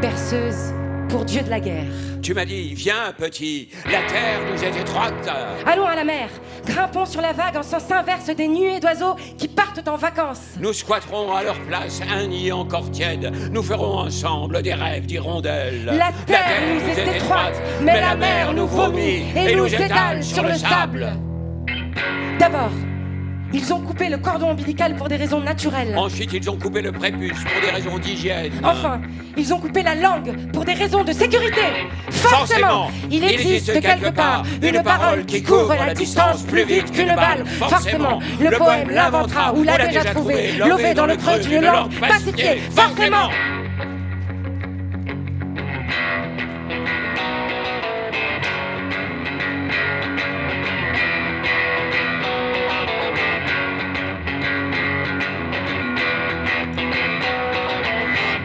berceuse pour Dieu de la guerre. Tu m'as dit, viens petit, la terre nous est étroite. Allons à la mer, grimpons sur la vague en sens inverse des nuées d'oiseaux qui partent en vacances. Nous squatterons à leur place un nid encore tiède. Nous ferons ensemble des rêves d'hirondelles. La terre nous est étroite, mais la mer nous vomit et nous étale sur le sable. D'abord, ils ont coupé le cordon ombilical pour des raisons naturelles. Ensuite, ils ont coupé le prépuce pour des raisons d'hygiène. Enfin, ils ont coupé la langue pour des raisons de sécurité. Forcément, il existe quelque part une parole qui couvre la distance plus vite qu'une balle. Forcément, le poème l'inventera ou l'a déjà trouvé, lové dans le creux d'une langue pacifiée. Forcément.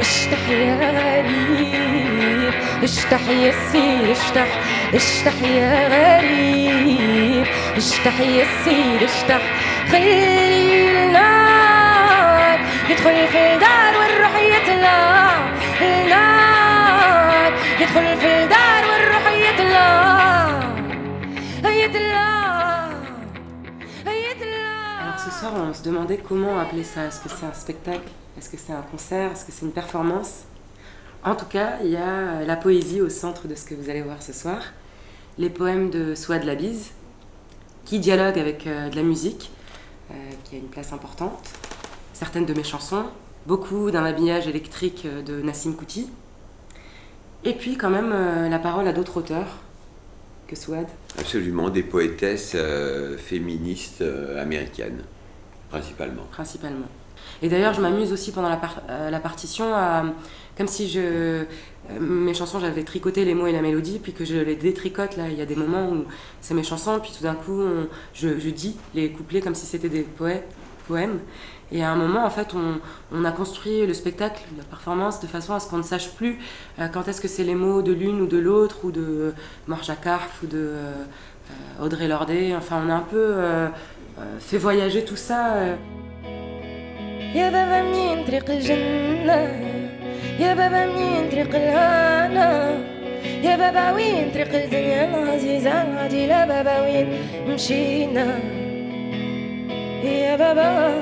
اشتح يا غريب اشتح يا سير اشتح يا غريب اشتح يا سير اشتح خلي النار يدخل في الدار والروح يطلع النار يدخل في الدار والروح يطلع يطلع. Alors ce soir on se demandait comment appeler ça. Est-ce que c'est un spectacle ? Est-ce que c'est un concert ? Est-ce que c'est une performance ? En tout cas, il y a la poésie au centre de ce que vous allez voir ce soir. Les poèmes de Souad Labize, qui dialoguent avec de la musique, qui a une place importante. Certaines de mes chansons, beaucoup d'un habillage électrique de Nassim Kouti. Et puis quand même la parole à d'autres auteurs que Souad. Absolument, des poétesses féministes américaines, principalement. Principalement. Et d'ailleurs, je m'amuse aussi pendant la partition, comme si mes chansons, j'avais tricoté les mots et la mélodie, puis que je les détricote. Là, il y a des moments où c'est mes chansons, puis tout d'un coup, je dis les couplets comme si c'était des poèmes. Et à un moment, en fait, on a construit le spectacle, la performance, de façon à ce qu'on ne sache plus quand est-ce que c'est les mots de l'une ou de l'autre, ou de Morja Karf, ou de Audrey Lorde. Enfin, on a un peu fait voyager tout ça. يا بابا منين طريق الجنة يا بابا منين طريق الهنا يا بابا وين طريق الدنيا العزيزة العديلة بابا وين مشينا يا بابا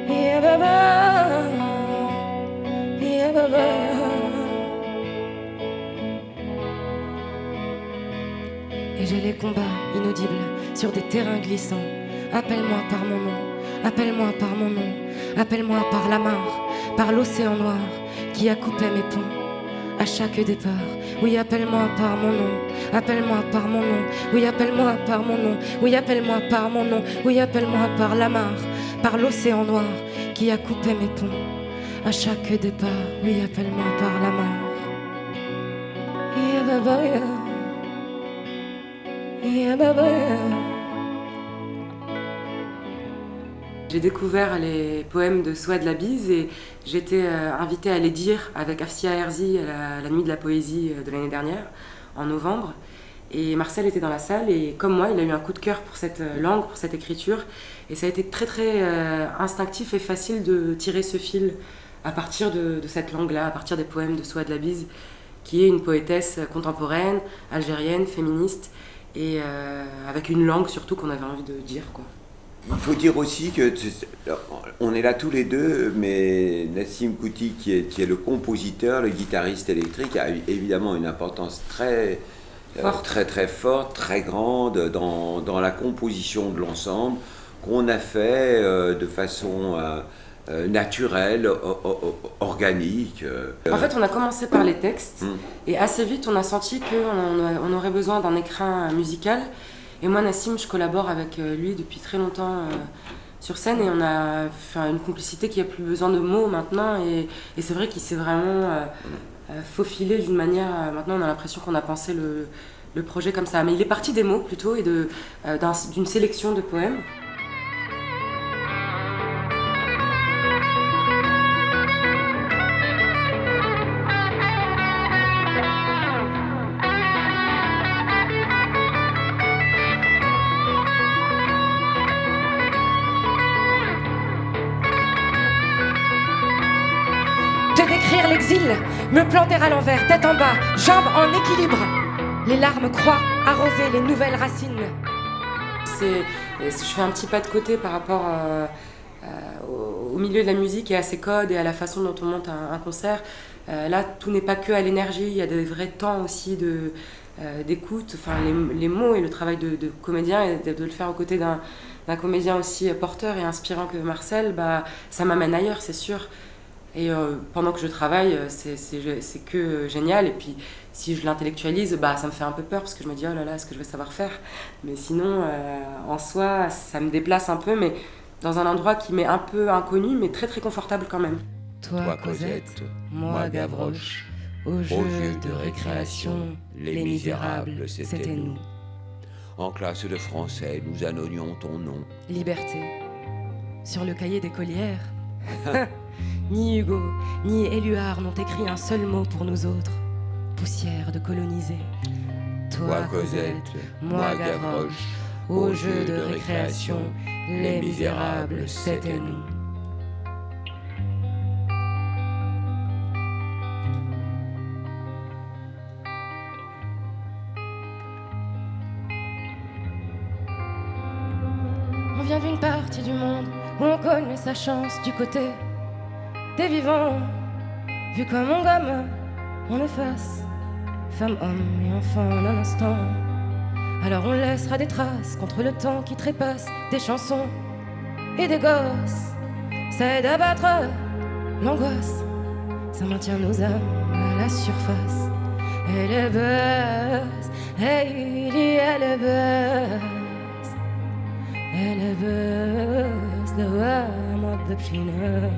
يا بابا يا بابا. Et j'ai les combats inaudibles sur des terrains glissants. Appelle-moi par mon nom. Appelle-moi par mon nom, appelle-moi par la mare, par l'océan noir qui a coupé mes ponts à chaque départ. Oui, appelle-moi par mon nom, appelle-moi par mon nom. Oui, appelle-moi par mon nom, oui, appelle-moi par mon nom. Oui, appelle-moi par la mare, par l'océan noir qui a coupé mes ponts à chaque départ. Oui, appelle-moi par la mare. Ya baba ya baba ya. J'ai découvert les poèmes de Souad Labize et j'étais invitée à les dire avec Afsia Herzi à la nuit de la poésie de l'année dernière, en novembre. Et Marcel était dans la salle et comme moi, il a eu un coup de cœur pour cette langue, pour cette écriture. Et ça a été très très instinctif et facile de tirer ce fil à partir de cette langue-là, à partir des poèmes de Souad Labize, qui est une poétesse contemporaine, algérienne, féministe, et avec une langue surtout qu'on avait envie de dire, quoi. Il faut dire aussi que on est là tous les deux, mais Nassim Kouti, qui est le compositeur, le guitariste électrique, a évidemment une importance très forte, très grande dans la composition de l'ensemble, qu'on a fait de façon naturelle, organique. En fait, on a commencé par les textes, et assez vite, on a senti qu'on aurait besoin d'un écrin musical. Et moi, Nassim, je collabore avec lui depuis très longtemps sur scène et on a fait une complicité qui n'a plus besoin de mots maintenant. Et c'est vrai qu'il s'est vraiment faufilé d'une manière. Maintenant, on a l'impression qu'on a pensé le projet comme ça. Mais il est parti des mots plutôt et d'une sélection de poèmes. fuir l'exil, me planter à l'envers, tête en bas, jambes en équilibre. Les larmes croient arroser les nouvelles racines. Je fais un petit pas de côté par rapport au milieu de la musique et à ses codes et à la façon dont on monte un concert. Là, tout n'est pas que à l'énergie, il y a des vrais temps aussi d'écoute. Enfin, les mots et le travail de comédien, et de le faire aux côtés d'un comédien aussi porteur et inspirant que Marcel, ça m'amène ailleurs, c'est sûr. Et pendant que je travaille, c'est que génial. Et puis, si je l'intellectualise, ça me fait un peu peur parce que je me dis, oh là là, est-ce que je vais savoir faire? Mais sinon, en soi, ça me déplace un peu, mais dans un endroit qui m'est un peu inconnu, mais très très confortable quand même. Toi, Cosette, moi, Gavroche, au jeu de récréation, les misérables, c'était nous. En classe de français, nous annoncions ton nom. Liberté. Sur le cahier d'écolière. Ni Hugo, ni Éluard n'ont écrit un seul mot pour nous autres. Poussière de colonisés. Toi, Cosette, moi, Gavroche, au jeu de récréation, les misérables, c'était nous. On vient d'une partie du monde où on connaît sa chance du côté des vivants. Vu comme on gomme, on efface femme, homme et enfant en un instant. Alors on laissera des traces contre le temps qui trépasse des chansons et des gosses. Ça aide à battre l'angoisse, ça maintient nos âmes à la surface. Et le buzz, hey, il y a le buzz. Et le buzz, le warm of the peanut.